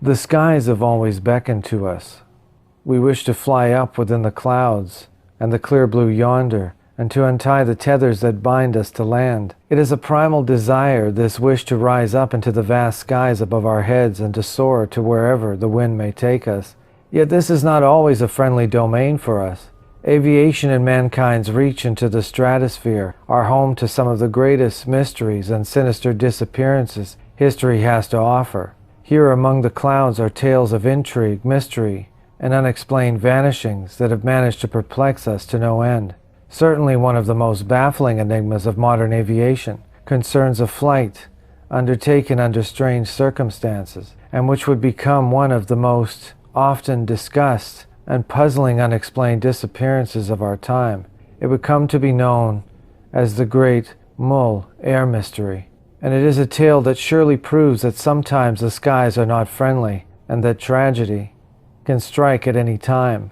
The skies have always beckoned to us. We wish to fly up within the clouds and the clear blue yonder, and to untie the tethers that bind us to land. It is a primal desire, this wish to rise up into the vast skies above our heads and to soar to wherever the wind may take us. Yet this is not always a friendly domain for us. Aviation and mankind's reach into the stratosphere are home to some of the greatest mysteries and sinister disappearances history has to offer. Here among the clouds are tales of intrigue, mystery, and unexplained vanishings that have managed to perplex us to no end. Certainly one of the most baffling enigmas of modern aviation concerns a flight undertaken under strange circumstances, and which would become one of the most often discussed and puzzling unexplained disappearances of our time. It would come to be known as the Great Mull air mystery, and it is a tale that surely proves that sometimes the skies are not friendly and that tragedy can strike at any time,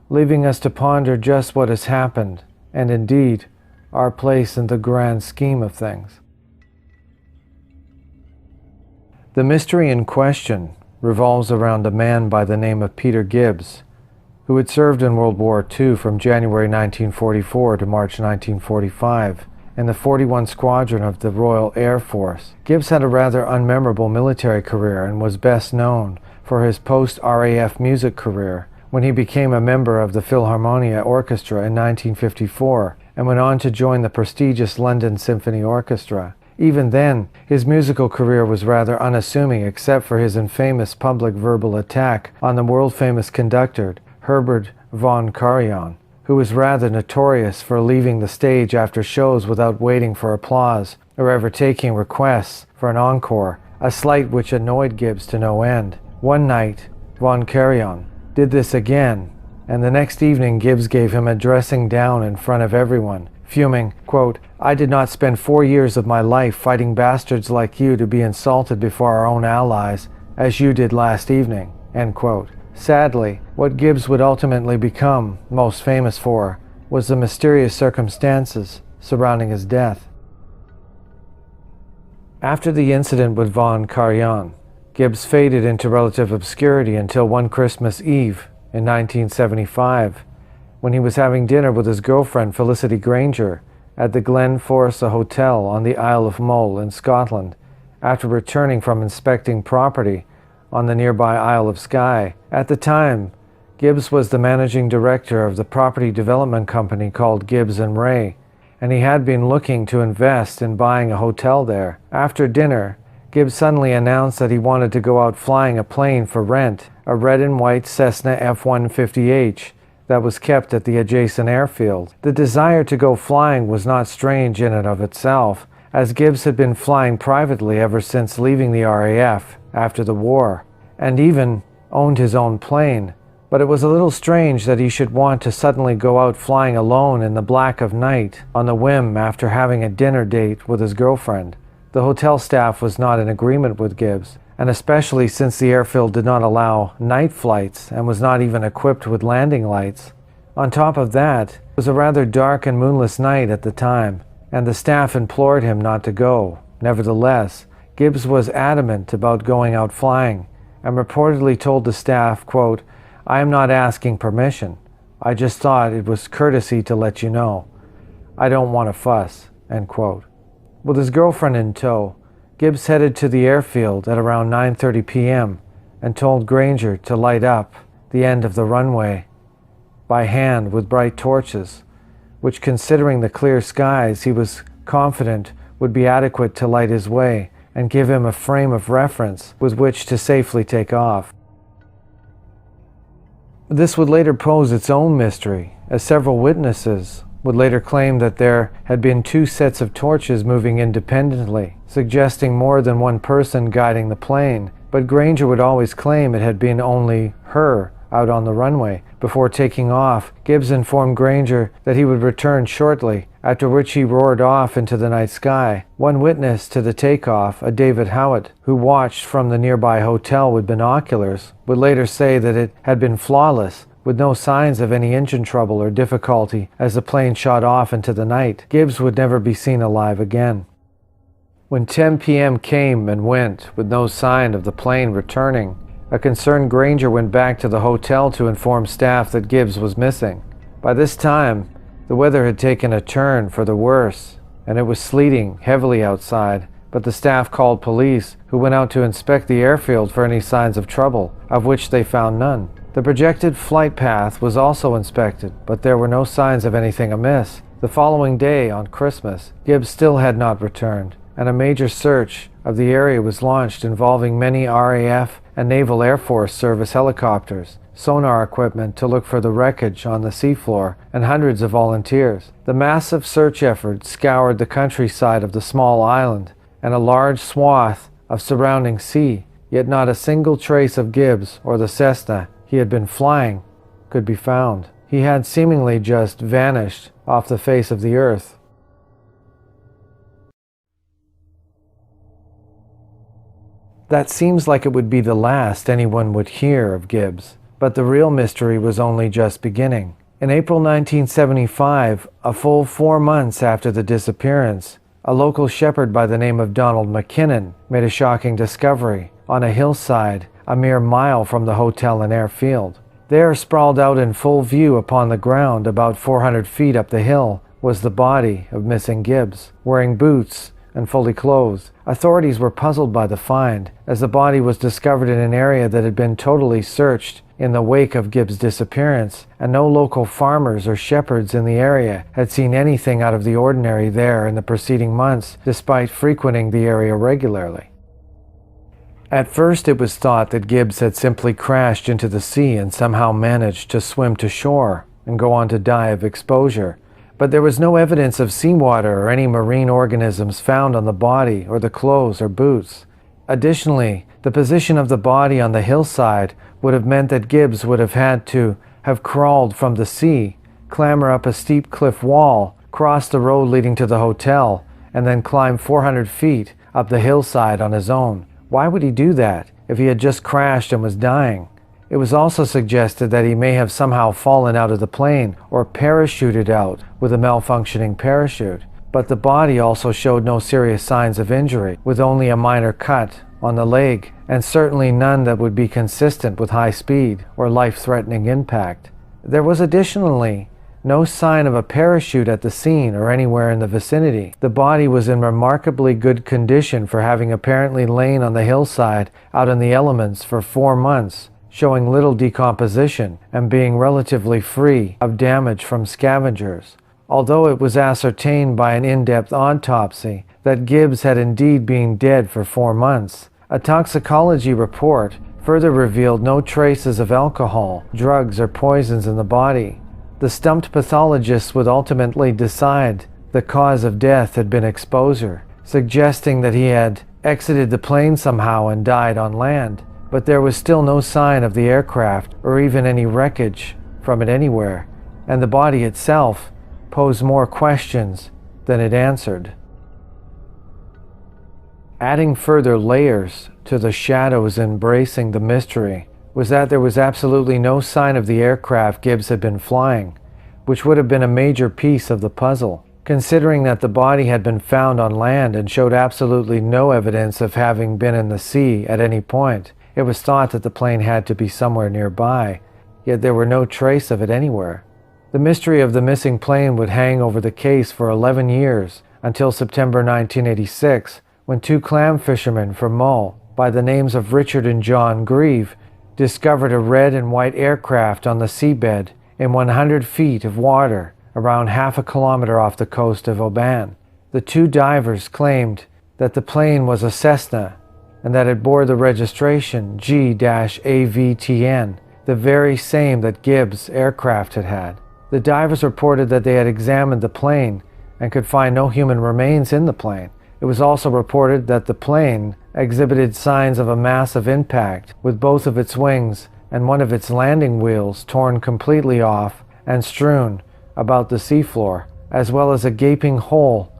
leaving us to ponder just what has happened and indeed our place in the grand scheme of things. The mystery in question revolves around a man by the name of Peter Gibbs, who had served in World War II from January 1944 to March 1945 in the 41 Squadron of the Royal Air Force. Gibbs had a rather unmemorable military career and was best known for his post-RAF music career when he became a member of the Philharmonia Orchestra in 1954 and went on to join the prestigious London Symphony Orchestra. Even then, his musical career was rather unassuming except for his infamous public verbal attack on the world-famous conductor Herbert von Karajan, who was rather notorious for leaving the stage after shows without waiting for applause or ever taking requests for an encore, a slight which annoyed Gibbs to no end. One night, von Karajan did this again, and the next evening Gibbs gave him a dressing down in front of everyone, fuming, quote, "I did not spend 4 years of my life fighting bastards like you to be insulted before our own allies, as you did last evening," end quote. Sadly, what Gibbs would ultimately become most famous for was the mysterious circumstances surrounding his death. After the incident with von Karajan, Gibbs faded into relative obscurity until one Christmas Eve in 1975, when he was having dinner with his girlfriend Felicity Granger at the Glen Forsa Hotel on the Isle of Mull in Scotland, after returning from inspecting property on the nearby Isle of Skye. At the time, Gibbs was the managing director of the property development company called Gibbs & Ray, and he had been looking to invest in buying a hotel there. After dinner, Gibbs suddenly announced that he wanted to go out flying a plane for rent, a red and white Cessna F-150H that was kept at the adjacent airfield. The desire to go flying was not strange in and of itself, as Gibbs had been flying privately ever since leaving the RAF after the war, and even owned his own plane. But it was a little strange that he should want to suddenly go out flying alone in the black of night on the whim after having a dinner date with his girlfriend. The hotel staff was not in agreement with Gibbs, and especially since the airfield did not allow night flights and was not even equipped with landing lights. On top of that, it was a rather dark and moonless night at the time, and the staff implored him not to go. Nevertheless, Gibbs was adamant about going out flying, and reportedly told the staff, quote, "I am not asking permission. I just thought it was courtesy to let you know. I don't want to fuss," end quote. With his girlfriend in tow, Gibbs headed to the airfield at around 9:30 p.m. and told Granger to light up the end of the runway by hand with bright torches, which, considering the clear skies, he was confident would be adequate to light his way and give him a frame of reference with which to safely take off. This would later pose its own mystery, as several witnesses would later claim that there had been 2 sets of torches moving independently, suggesting more than one person guiding the plane, but Granger would always claim it had been only her out on the runway. Before taking off, Gibbs informed Granger that he would return shortly, after which he roared off into the night sky. One witness to the takeoff, a David Howitt, who watched from the nearby hotel with binoculars, would later say that it had been flawless, with no signs of any engine trouble or difficulty as the plane shot off into the night. Gibbs would never be seen alive again. When 10 p.m. came and went with no sign of the plane returning, A concerned Granger went back to the hotel to inform staff that Gibbs was missing. By this time, the weather had taken a turn for the worse, and it was sleeting heavily outside, but the staff called police, who went out to inspect the airfield for any signs of trouble, of which they found none. The projected flight path was also inspected, but there were no signs of anything amiss. The following day, on Christmas, Gibbs still had not returned, and a major search of the area was launched involving many RAF and Naval Air Force Service helicopters, sonar equipment to look for the wreckage on the seafloor, and hundreds of volunteers. The massive search effort scoured the countryside of the small island and a large swath of surrounding sea, yet not a single trace of Gibbs or the Cessna he had been flying could be found. He had seemingly just vanished off the face of the earth. That seems like it would be the last anyone would hear of Gibbs, but the real mystery was only just beginning. In April 1975, a full 4 months after the disappearance, a local shepherd by the name of Donald McKinnon made a shocking discovery on a hillside a mere mile from the hotel and airfield. There, sprawled out in full view upon the ground about 400 feet up the hill, was the body of missing Gibbs, wearing boots and fully clothed. Authorities were puzzled by the find, as the body was discovered in an area that had been totally searched in the wake of Gibbs' disappearance, and no local farmers or shepherds in the area had seen anything out of the ordinary there in the preceding months, despite frequenting the area regularly. At first it was thought that Gibbs had simply crashed into the sea and somehow managed to swim to shore and go on to die of exposure. But there was no evidence of seawater or any marine organisms found on the body or the clothes or boots. Additionally, the position of the body on the hillside would have meant that Gibbs would have had to have crawled from the sea, clamber up a steep cliff wall, cross the road leading to the hotel, and then climb 400 feet up the hillside on his own. Why would he do that if he had just crashed and was dying? It was also suggested that he may have somehow fallen out of the plane or parachuted out with a malfunctioning parachute. But the body also showed no serious signs of injury, with only a minor cut on the leg, and certainly none that would be consistent with high speed or life-threatening impact. There was additionally no sign of a parachute at the scene or anywhere in the vicinity. The body was in remarkably good condition for having apparently lain on the hillside out in the elements for 4 months, showing little decomposition and being relatively free of damage from scavengers. Although it was ascertained by an in-depth autopsy that Gibbs had indeed been dead for 4 months, a toxicology report further revealed no traces of alcohol, drugs, or poisons in the body. The stumped pathologists would ultimately decide the cause of death had been exposure, suggesting that he had exited the plane somehow and died on land. But there was still no sign of the aircraft or even any wreckage from it anywhere, and the body itself posed more questions than it answered. Adding further layers to the shadows embracing the mystery was that there was absolutely no sign of the aircraft Gibbs had been flying, which would have been a major piece of the puzzle, considering that the body had been found on land and showed absolutely no evidence of having been in the sea at any point. It was thought that the plane had to be somewhere nearby, yet there were no trace of it anywhere. The mystery of the missing plane would hang over the case for 11 years, until September 1986, when 2 clam fishermen from Mull, by the names of Richard and John Grieve, discovered a red and white aircraft on the seabed in 100 feet of water, around half a kilometer off the coast of Oban. The 2 divers claimed that the plane was a Cessna, and that it bore the registration G-AVTN, the very same that Gibbs' aircraft had had. The divers reported that they had examined the plane and could find no human remains in the plane. It was also reported that the plane exhibited signs of a massive impact, with both of its wings and one of its landing wheels torn completely off and strewn about the seafloor, as well as a gaping hole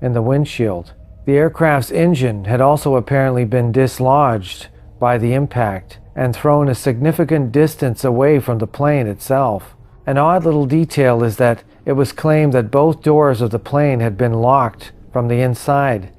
in the windshield. The aircraft's engine had also apparently been dislodged by the impact and thrown a significant distance away from the plane itself. An odd little detail is that it was claimed that both doors of the plane had been locked from the inside.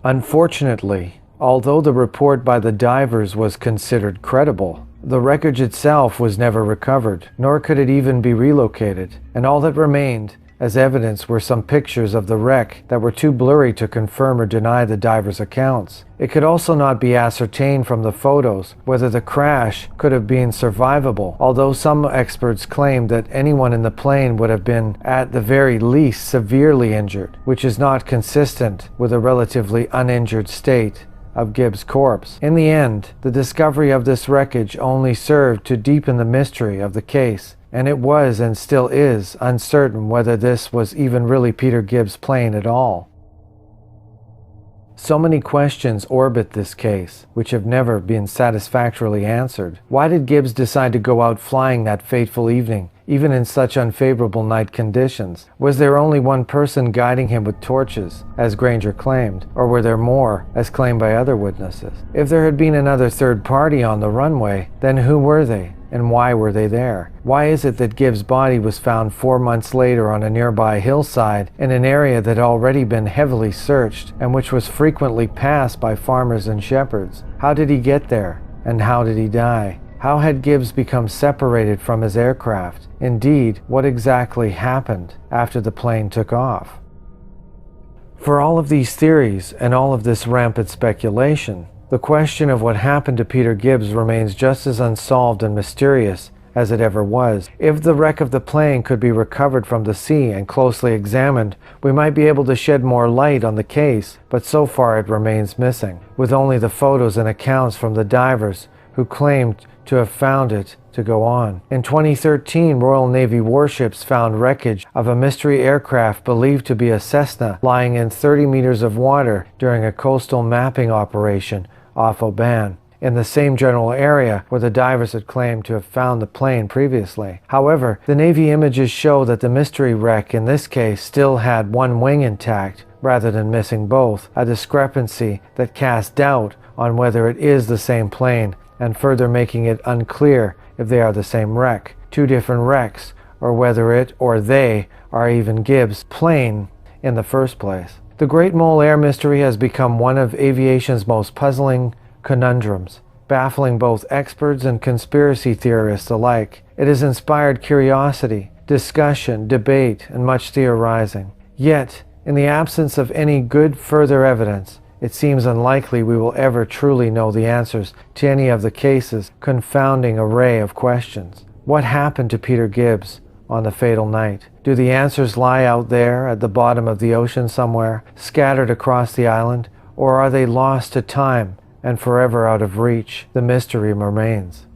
Unfortunately, although the report by the divers was considered credible, the wreckage itself was never recovered, nor could it even be relocated, and all that remained as evidence were some pictures of the wreck that were too blurry to confirm or deny the divers' accounts. It could also not be ascertained from the photos whether the crash could have been survivable, although some experts claimed that anyone in the plane would have been, at the very least, severely injured, which is not consistent with a relatively uninjured state of Gibbs' corpse. In the end, the discovery of this wreckage only served to deepen the mystery of the case, and it was and still is uncertain whether this was even really Peter Gibbs' plane at all. So many questions orbit this case, which have never been satisfactorily answered. Why did Gibbs decide to go out flying that fateful evening, even in such unfavorable night conditions? Was there only one person guiding him with torches, as Granger claimed, or were there more, as claimed by other witnesses? If there had been another third party on the runway, then who were they? And why were they there? Why is it that Gibbs' body was found 4 months later on a nearby hillside in an area that had already been heavily searched and which was frequently passed by farmers and shepherds? How did he get there? And how did he die? How had Gibbs become separated from his aircraft? Indeed, what exactly happened after the plane took off? For all of these theories and all of this rampant speculation, the question of what happened to Peter Gibbs remains just as unsolved and mysterious as it ever was. If the wreck of the plane could be recovered from the sea and closely examined, we might be able to shed more light on the case, but so far it remains missing, with only the photos and accounts from the divers who claimed to have found it to go on. In 2013, Royal Navy warships found wreckage of a mystery aircraft believed to be a Cessna lying in 30 meters of water during a coastal mapping operation off Oban, in the same general area where the divers had claimed to have found the plane previously. However, the Navy images show that the mystery wreck in this case still had one wing intact rather than missing both, a discrepancy that casts doubt on whether it is the same plane and further making it unclear if they are the same wreck, two different wrecks, or whether it or they are even Gibbs' plane in the first place. The Great Mull air mystery has become one of aviation's most puzzling conundrums, baffling both experts and conspiracy theorists alike. It has inspired curiosity, discussion, debate, and much theorizing. Yet, in the absence of any good further evidence, it seems unlikely we will ever truly know the answers to any of the case's confounding array of questions. What happened to Peter Gibbs on the fatal night? Do the answers lie out there at the bottom of the ocean somewhere, scattered across the island, or are they lost to time and forever out of reach? The mystery remains.